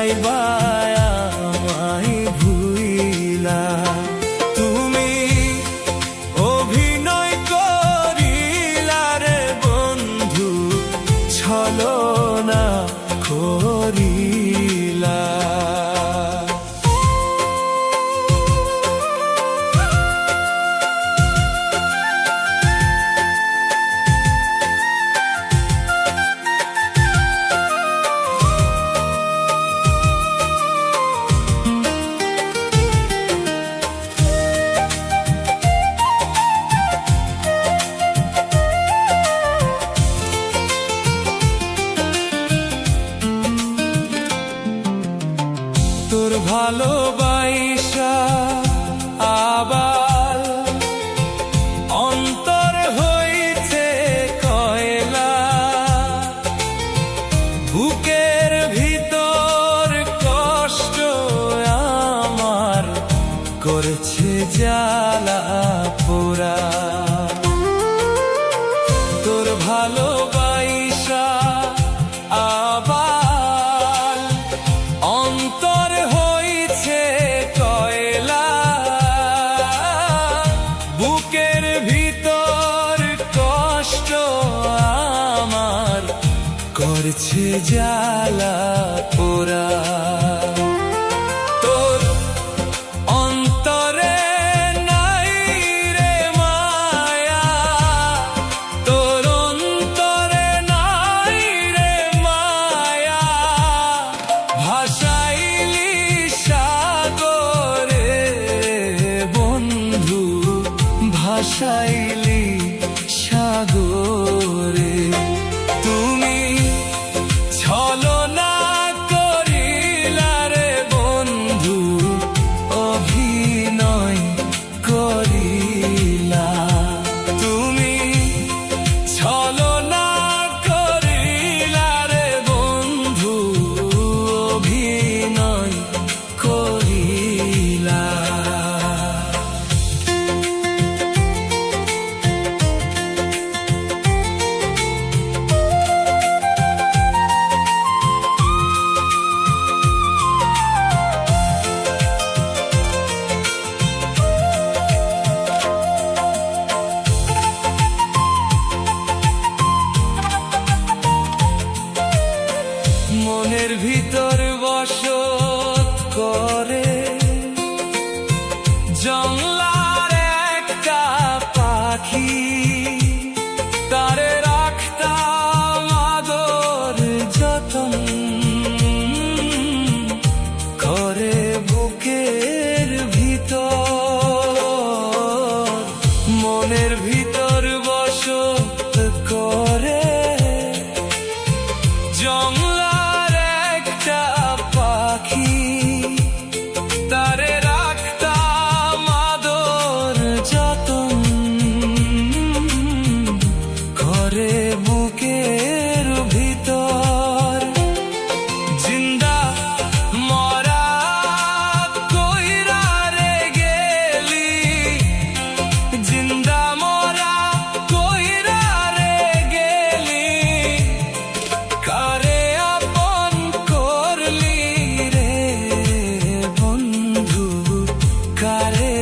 যাইবা আমায় ভুইলা। তুমি অভিনয় করিলা রে বন্ধু, ছলনা করিলা। তোর ভালোবাসা আবার অন্তর হইছে কয়লা, বুকের ভিতর কষ্ট আমার করছে জ্বালা পোড়া। তোর ভালোবাসা আবার অন্তর হইছে কয়লা, বুকের ভিতর কষ্ট আমার করছে জ্বালা পোড়া। তোর অন্তরে নাই রে মায়া, তোর অন্তরে নাই রে মায়া, ভাসাইলি সাগরে বন্ধু, ভাসাইলি সাগরে। তুমি ছলনা করিলা রে বন্ধু, অভিনয় করিলা। তুমি ছলনা করিলা রে বন্ধু, অভিনয় করিলা। মনের ভিতর বসত করে জংলার একটা পাখি, তারে রাখতাম আদর যতন করে বুকের ভিতর। মনের ভিতর বসত করে জংলার একটা পাখি, তারে রাখতাম আদর যতন করে বুকের ভিতর। জিন্দা মরা কইরা রে গেলি, জিন্দা মরা কইরা রে গেলি, কারে আপন করলি রে বন্ধু, কারে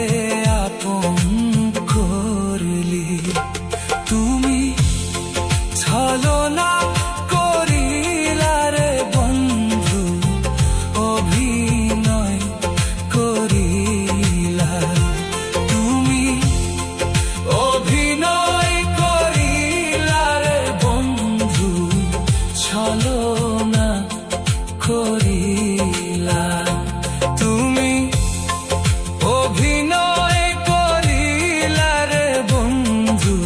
আপন করলি। তুমি ছলনা করিলা রে বন্ধু, অভিনয় করিলা। তুমি অভিনয় করিলা রে বন্ধু, ছলনা করিলা। তুমি অভিনয় করিলা রে বন্ধু,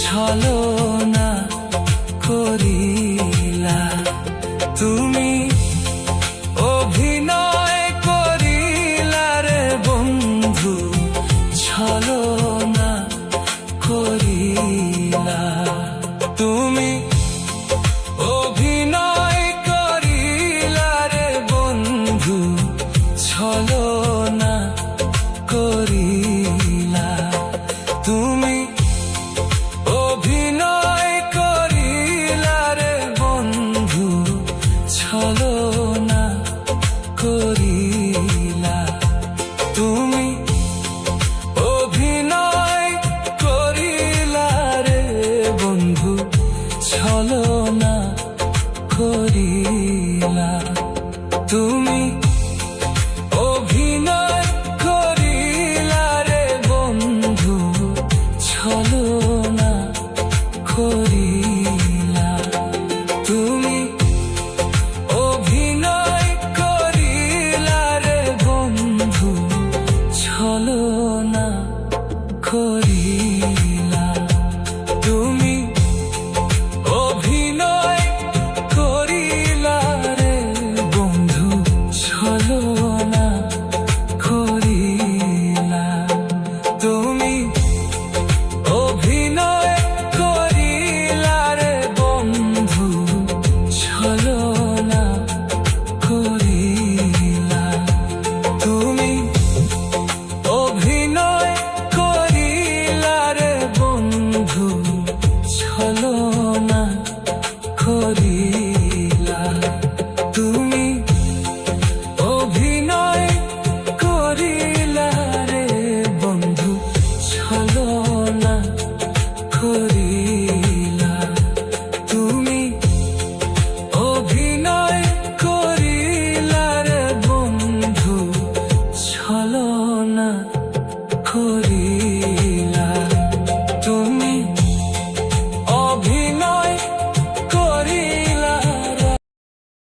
ছলনা করিলা। তুমি অভিনয় করিলা রে বন্ধু, ছলনা করিলা। তুমি অভিনয় করিলা রে বন্ধু, ছলনা করিলা। তুমি অভিনয় করিলা রে বন্ধু, ছলনা করিলা তুমি